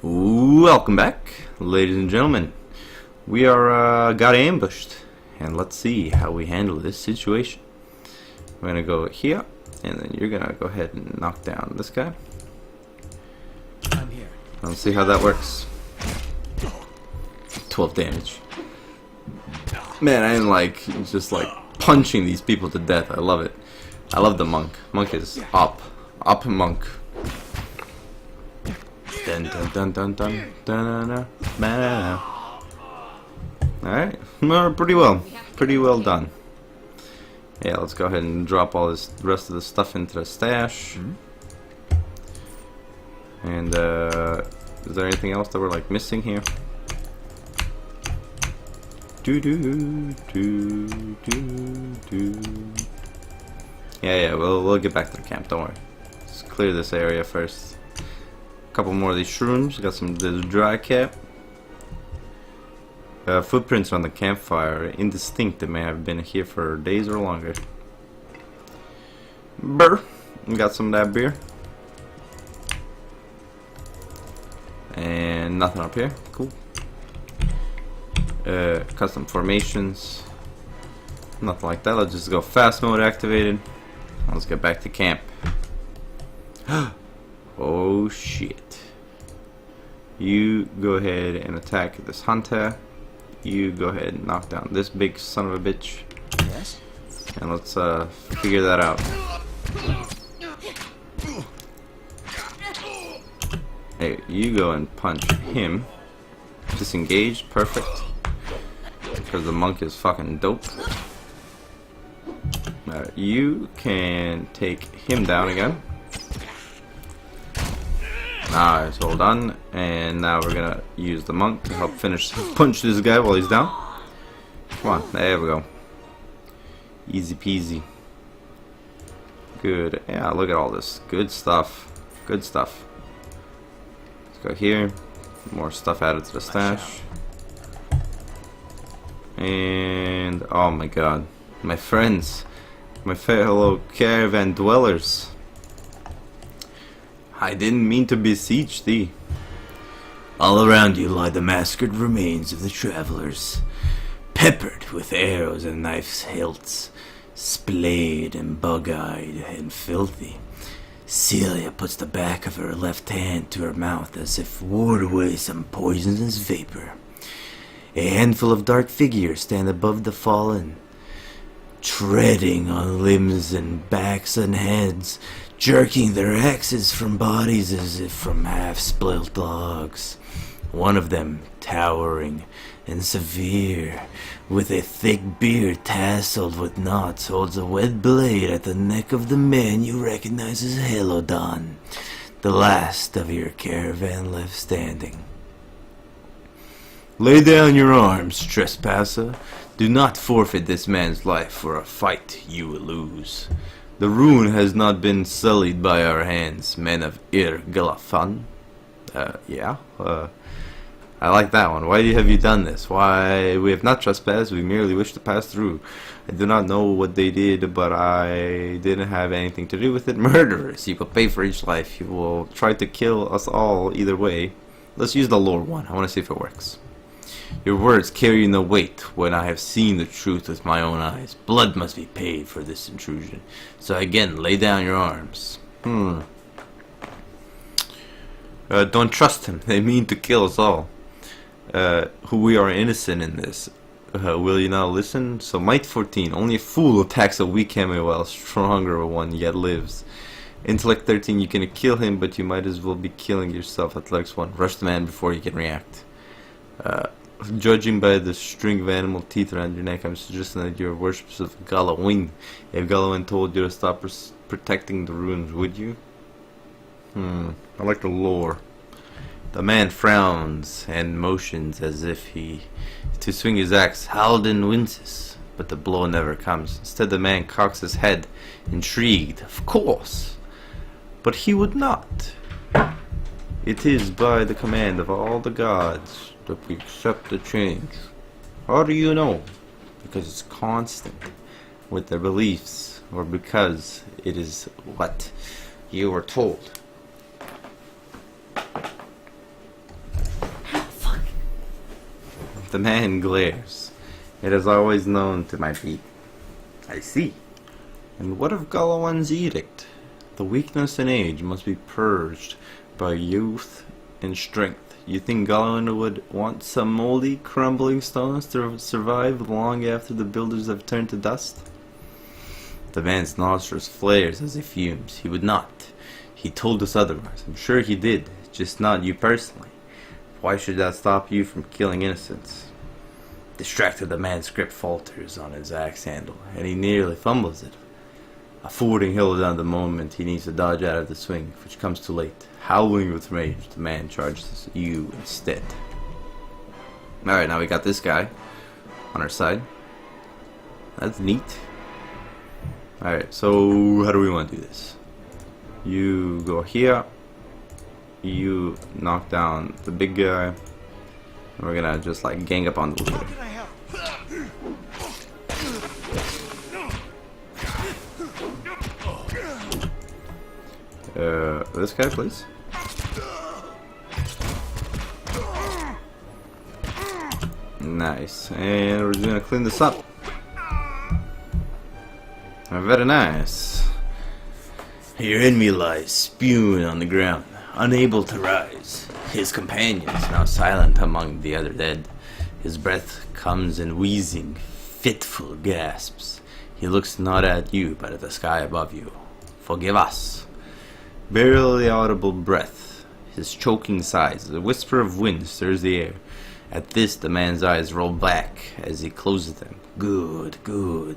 Welcome back, ladies and gentlemen. We are got ambushed, and let's see how we handle this situation. We're gonna go here, and then you're gonna go ahead and knock down this guy. I'm here. Let's see how that works. 12 damage. Man, I am just punching these people to death. I love it. I love the monk. Monk is up monk. Dun dun dun dun dun dun dun dun. Alright, pretty well done. Yeah, let's go ahead and drop all this rest of the stuff into the stash. And is there anything else that we're missing here? Yeah, we'll get back to the camp, don't worry. Let's clear this area first. Couple more of these shrooms. Got some of this dry cap. Footprints on the campfire, indistinct. They may have been here for days or longer. Brr. Got some of that beer. And nothing up here. Cool. Custom formations. Nothing like that. Let's just go fast mode activated. Let's get back to camp. Oh shit. You go ahead and attack this hunter. You go ahead and knock down this big son of a bitch. Yes. And let's figure that out. Hey, you go and punch him. Disengaged, perfect. Because the monk is fucking dope. You can take him down again. Nice, well done. And now we're gonna use the monk to help punch this guy while he's down. Come on, there we go. Easy peasy. Good. Yeah, look at all this. Good stuff. Good stuff. Let's go here. More stuff added to the stash. And oh my god. My friends. My fellow caravan dwellers. I didn't mean to besiege thee. All around you lie the massacred remains of the travelers, peppered with arrows and knives' hilts, splayed and bug-eyed and filthy. Celia puts the back of her left hand to her mouth as if ward away some poisonous vapor. A handful of dark figures stand above the fallen, treading on limbs and backs and heads, jerking their axes from bodies as if from half-split logs. One of them, towering and severe, with a thick beard tasseled with knots, holds a wet blade at the neck of the man you recognize as Helodon, the last of your caravan left standing. Lay down your arms, trespasser. Do not forfeit this man's life for a fight you will lose. The rune has not been sullied by our hands, men of Ir-Galafan. I like that one. Why have you done this? Why, we have not trespassed, we merely wish to pass through. I do not know what they did, but I didn't have anything to do with it. Murderers, you will pay for each life. You will try to kill us all either way. Let's use the lore one. I want to see if it works. Your words carry no weight when I have seen the truth with my own eyes. Blood must be paid for this intrusion. So again, lay down your arms. Don't trust him. They mean to kill us all. Who we are innocent in this. Will you now listen? So might 14. Only a fool attacks a weak enemy while a stronger one yet lives. Intellect 13. You can kill him, but you might as well be killing yourself. Athletics 1. Rush the man before you can react. Judging by the string of animal teeth around your neck, I'm suggesting that you're worshippers of Galawin. If Galawin told you to stop protecting the ruins, would you? I like the lore. The man frowns and motions as if to swing his axe. Halden winces, but the blow never comes. Instead, the man cocks his head, intrigued. Of course, but he would not. It is by the command of all the gods that we accept the change. How do you know? Because it's constant with their beliefs, or because it is what you were told. The man glares. It is always known to my feet. I see. And what of Galawan's edict? The weakness and age must be purged by youth and strength. You think Galawan would want some moldy, crumbling stones to survive long after the builders have turned to dust? The man's nostrils flares as he fumes. He would not. He told us otherwise. I'm sure he did, just not you personally. Why should that stop you from killing innocents? Distracted, the man's grip falters on his axe handle, and he nearly fumbles it. A fording hill down the moment he needs to dodge out of the swing, which comes too late. Howling with rage, the man charges you instead. Alright, now we got this guy on our side. That's neat. Alright, so how do we want to do this? You go here. You knock down the big guy. And we're gonna just like gang up on the leader. This guy, please. Nice. And we're just gonna clean this up. Very nice. Your enemy lies spewing on the ground, unable to rise. His companions now silent among the other dead. His breath comes in wheezing, fitful gasps. He looks not at you, but at the sky above you. Forgive us. Barely audible breath. His choking sighs. A whisper of wind stirs the air. At this, the man's eyes roll back as he closes them. Good, good.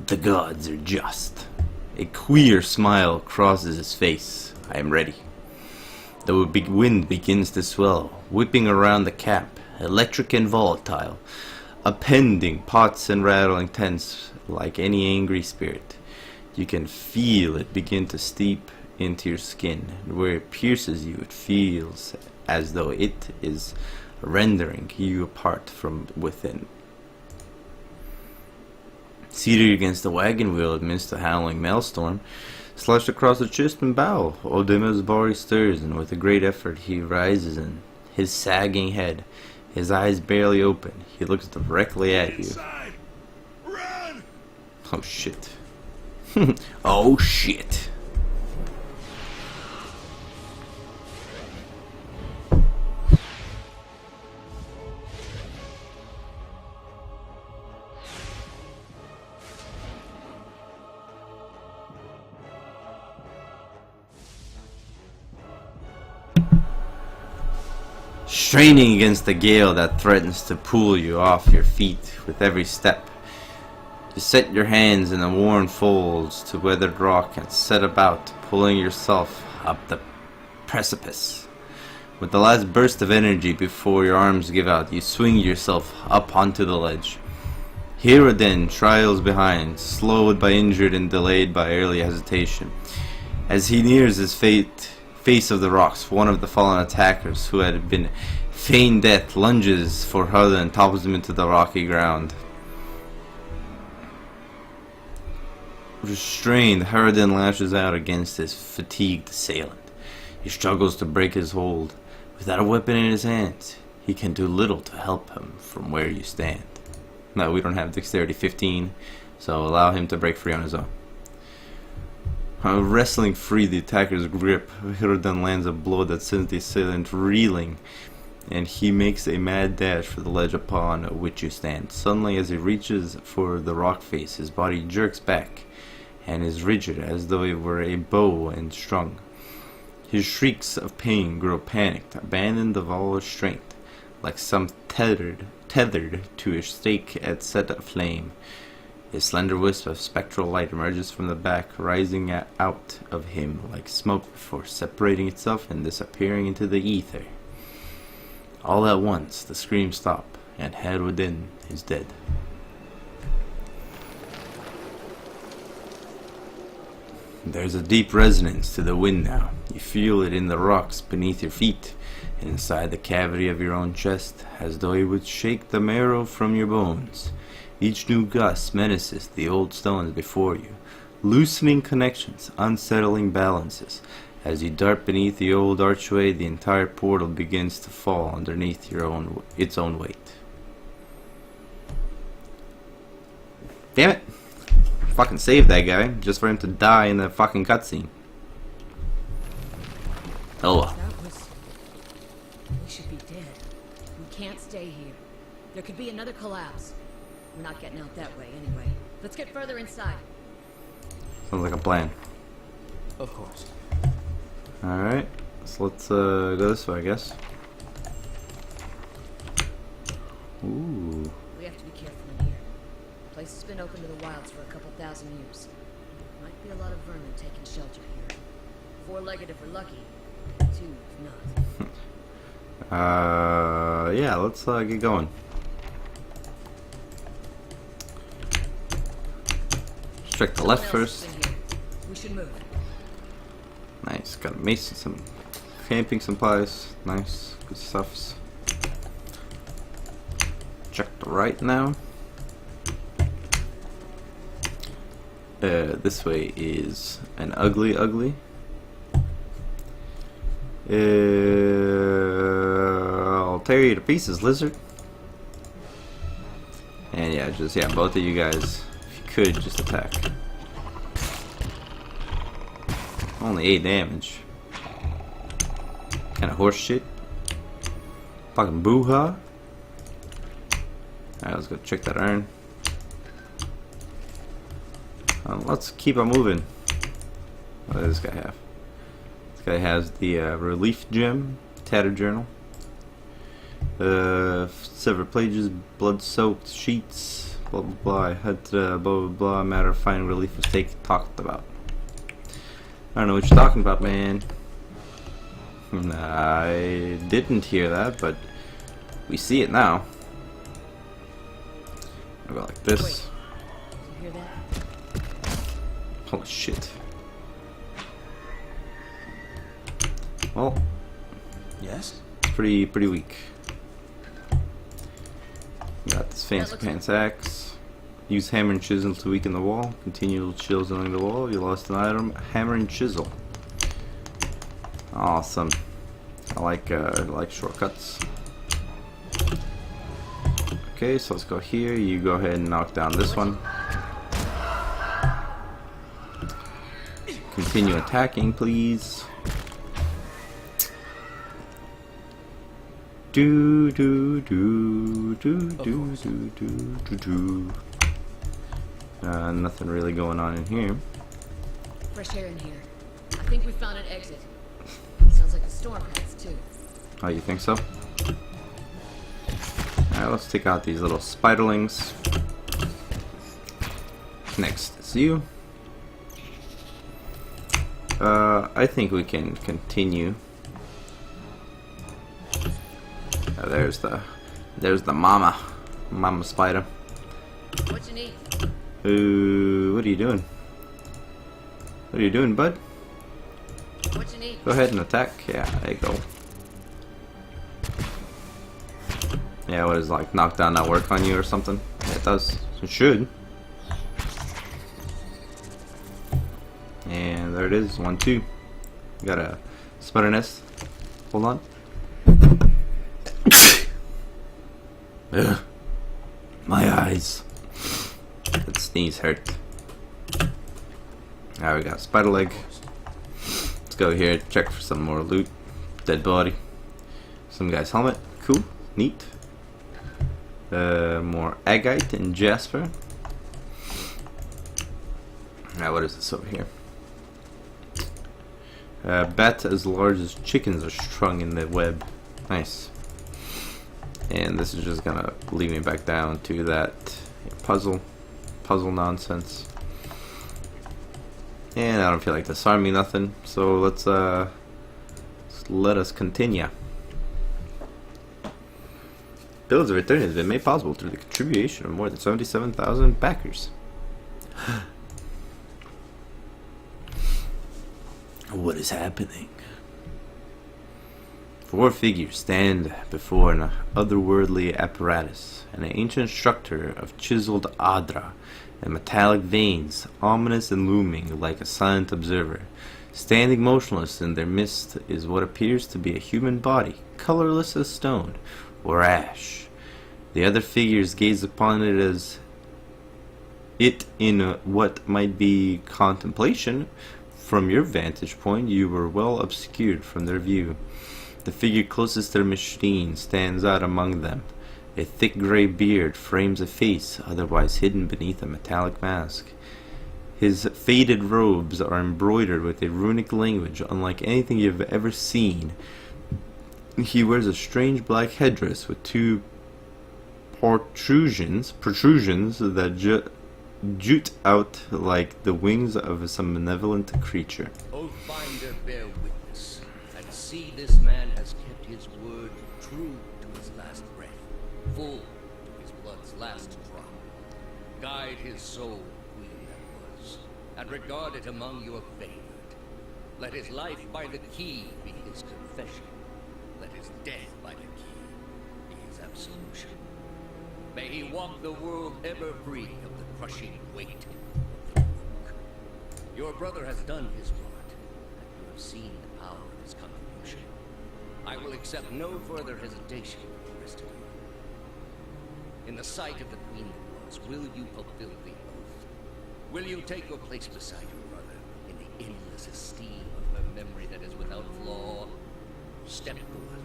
The gods are just. A queer smile crosses his face. I am ready. The big wind begins to swell, whipping around the camp, electric and volatile, appending pots and rattling tents like any angry spirit. You can feel it begin to steep into your skin, and where it pierces you, it feels as though it is rendering you apart from within. Seated against the wagon wheel amidst the howling maelstrom, slashed across the chest and bow, Odima's body stirs, and with a great effort he rises, and his sagging head, his eyes barely open, he looks directly at you. Run! Oh shit. Oh shit. Straining against the gale that threatens to pull you off your feet with every step, you set your hands in the worn folds to weathered rock and set about pulling yourself up the precipice. With the last burst of energy before your arms give out, you swing yourself up onto the ledge. Here then, trials behind, slowed by injured and delayed by early hesitation. As he nears his face of the rocks, one of the fallen attackers who had been feigned death lunges for Hada and topples him into the rocky ground. Restrained, Harridan lashes out against his fatigued assailant. He struggles to break his hold. Without a weapon in his hands, he can do little to help him from where you stand. No, we don't have dexterity 15, so allow him to break free on his own. Wrestling free the attacker's grip, Harridan lands a blow that sends the assailant reeling, and he makes a mad dash for the ledge upon which you stand. Suddenly, as he reaches for the rock face, his body jerks back and is rigid as though it were a bow and strung. His shrieks of pain grow panicked, abandoned of all strength, like some tethered to a stake at set aflame. A slender wisp of spectral light emerges from the back, rising out of him like smoke before separating itself and disappearing into the ether. All at once, the screams stop, and head within is dead. There's a deep resonance to the wind now. You feel it in the rocks beneath your feet, and inside the cavity of your own chest, as though it would shake the marrow from your bones. Each new gust menaces the old stones before you, loosening connections, unsettling balances. As you dart beneath the old archway, the entire portal begins to fall underneath its own weight. Damn it! Fucking save that guy just for him to die in the fucking cutscene. Oh well. That was... We should be dead. We can't stay here. There could be another collapse. We're not getting out that way anyway. Let's get further inside. Sounds like a plan. Of course. Alright, so let's go this way, I guess. Ooh. We have to be careful in here. The place has been open to the wilds for a couple thousand years. Might be a lot of vermin taking shelter here. Four-legged if we're lucky. Two if not. Yeah, let's get going. Check the left Someone else first. is in here. We should move. Nice, got a mace and some camping supplies. Nice, good stuffs. Check the right now. This way is an ugly. I'll tear you to pieces, lizard. And yeah, both of you guys, if you could, just attack. Only 8 damage. Kinda horse shit. Fucking boo-ha. Alright, let's go check that iron. Let's keep on moving. What does this guy have? This guy has the relief gem, tattered journal. Several pages, blood-soaked sheets, blah blah blah. I had blah blah blah. Matter of finding relief was talked about. I don't know what you're talking about, man. I didn't hear that, but we see it now. I'll go like this. Wait. Did you hear that? Holy shit. Well, Yes? pretty weak. Got this fancy looks pants axe. Use hammer and chisel to weaken the wall. Continue chiseling the wall. You lost an item. Hammer and chisel. Awesome. I like shortcuts. Okay, so let's go here. You go ahead and knock down this one. Continue attacking, please. Do do do do do do do do do. Nothing really going on in here. Fresh air in here. I think we found an exit. Sounds like a storm pass too. Oh, you think so? Alright, let's take out these little spiderlings. Next is you. I think we can continue. There's the mama spider. What you need? Ooh, what are you doing? What are you doing, bud? What you need? Go ahead and attack. Yeah, there you go. Yeah, what is like knockdown not work on you or something? Yeah, it does. It should. And there it is. 1, 2. Got a spider nest. Hold on. Ugh. My eyes. That sneeze hurt. Alright, we got a spider leg. Let's go here, check for some more loot. Dead body. Some guy's helmet. Cool. Neat. More agate and jasper. Now, what is this over here? Bats as large as chickens are strung in the web. Nice. And this is just gonna lead me back down to that puzzle nonsense. And I don't feel like disarming nothing, so let's let us continue. Builds of Return has been made possible through the contribution of more than 77,000 backers. What is happening? 4 figures stand before an otherworldly apparatus, an ancient structure of chiseled adra and metallic veins, ominous and looming like a silent observer. Standing motionless in their midst is what appears to be a human body, colorless as stone or ash. The other figures gaze upon it as it in what might be contemplation. From your vantage point, you were well obscured from their view. The figure closest to the machine stands out among them. A thick gray beard frames a face otherwise hidden beneath a metallic mask. His faded robes are embroidered with a runic language unlike anything you've ever seen. He wears a strange black headdress with two protrusions that jute out like the wings of some malevolent creature. Oathbinder, bear witness, and see this man has kept his word true to his last breath, full to his blood's last drop. Guide his soul, queen that was, and regard it among your favored. Let his life by the key be his confession. Let his death by the key be his absolution. May he walk the world ever free of the crushing weight of the yoke. Your brother has done his part, and you have seen the power of his contribution. I will accept no further hesitation from the rest of you. In the sight of the queen that was, will you fulfill the oath? Will you take your place beside your brother in the endless esteem of her memory that is without flaw? Step forward,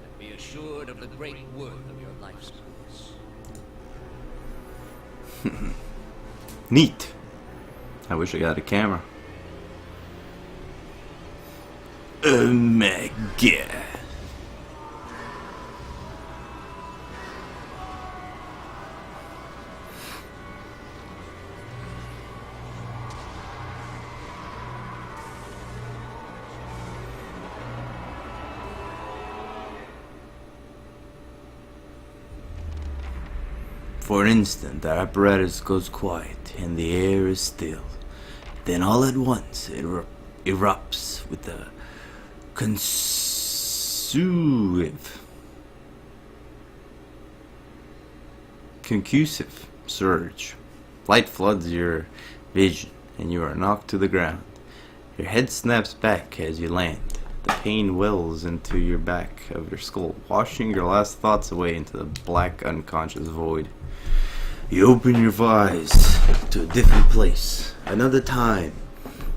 and be assured of the great worth of your life's course. Neat. I wish I got a camera. Oh my god. For an instant, the apparatus goes quiet and the air is still. Then all at once, it erupts with a concussive surge. Light floods your vision, and you are knocked to the ground. Your head snaps back as you land. The pain wells into your back of your skull, washing your last thoughts away into the black, unconscious void. You open your eyes to a different place, another time.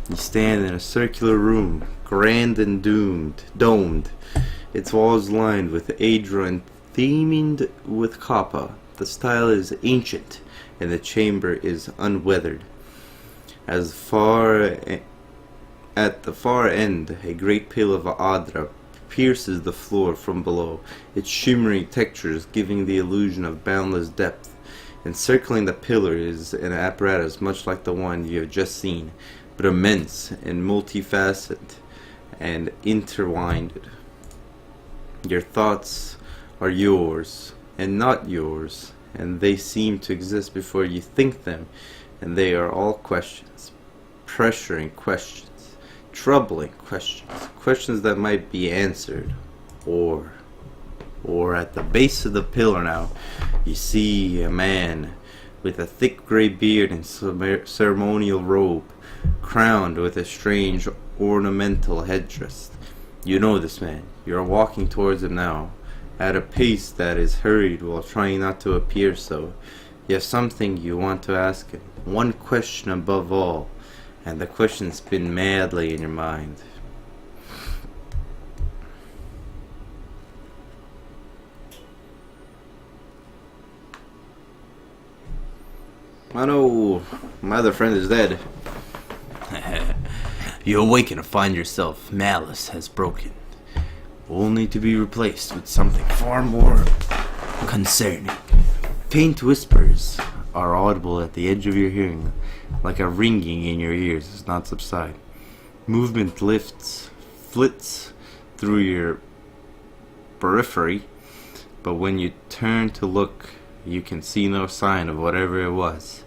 You stand in a circular room, grand and domed. Its walls lined with adra and themed with copper. The style is ancient, and the chamber is unweathered. At the far end, a great pill of adra pierces the floor from below, its shimmering textures giving the illusion of boundless depth. Encircling the pillar is an apparatus much like the one you have just seen, but immense and multifaceted and intertwined. Your thoughts are yours and not yours, and they seem to exist before you think them, and they are all questions, pressuring questions, troubling questions, questions that might be answered, or at the base of the pillar now, you see a man with a thick gray beard and ceremonial robe, crowned with a strange ornamental headdress. You know this man. You are walking towards him now, at a pace that is hurried while trying not to appear so. You have something you want to ask him, one question above all, and the question spins madly in your mind. I know my other friend is dead. You awaken to find yourself malice has broken, only to be replaced with something far more concerning. Faint whispers are audible at the edge of your hearing, like a ringing in your ears does not subside. Movement flits through your periphery, but when you turn to look, you can see no sign of whatever it was.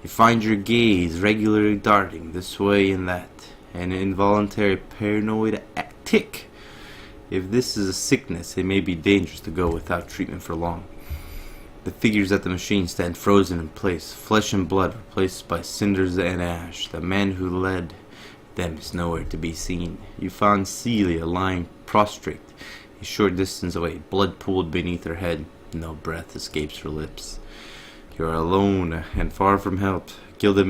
You find your gaze regularly darting this way and that, an involuntary paranoid tick. If this is a sickness, it may be dangerous to go without treatment for long. The figures at the machine stand frozen in place, flesh and blood replaced by cinders and ash. The man who led them is nowhere to be seen. You found Celia lying prostrate, a short distance away, blood pooled beneath her head. No breath escapes her lips. You're alone and far from help. Gilded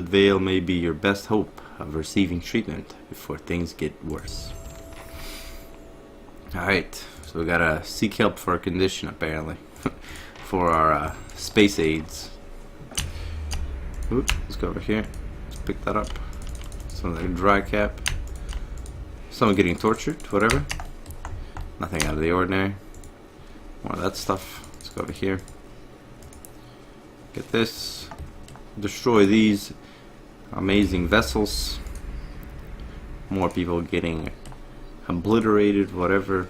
Veil may be your best hope of receiving treatment before things get worse. Alright, so we gotta seek help for a condition apparently. For our space aids. Ooh, let's go over here. Let's pick that up. Something like a dry cap. Someone getting tortured, whatever. Nothing out of the ordinary. More of that stuff. Let's go over here. Get this. Destroy these amazing vessels. More people getting obliterated, whatever.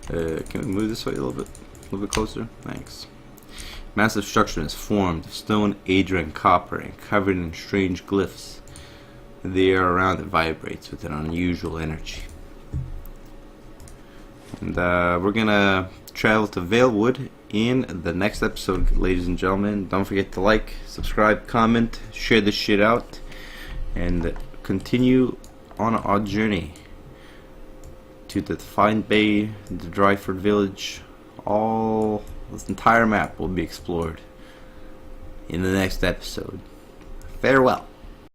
Can we move this way a little bit closer? Thanks. Massive structure is formed of stone, adria, and copper, and covered in strange glyphs. The air around it vibrates with an unusual energy. And we're gonna travel to Valewood in the next episode, ladies and gentlemen. Don't forget to like, subscribe, comment, share this shit out, and continue on our journey to the Defiant Bay, the Dryford Village. All this entire map will be explored in the next episode. Farewell.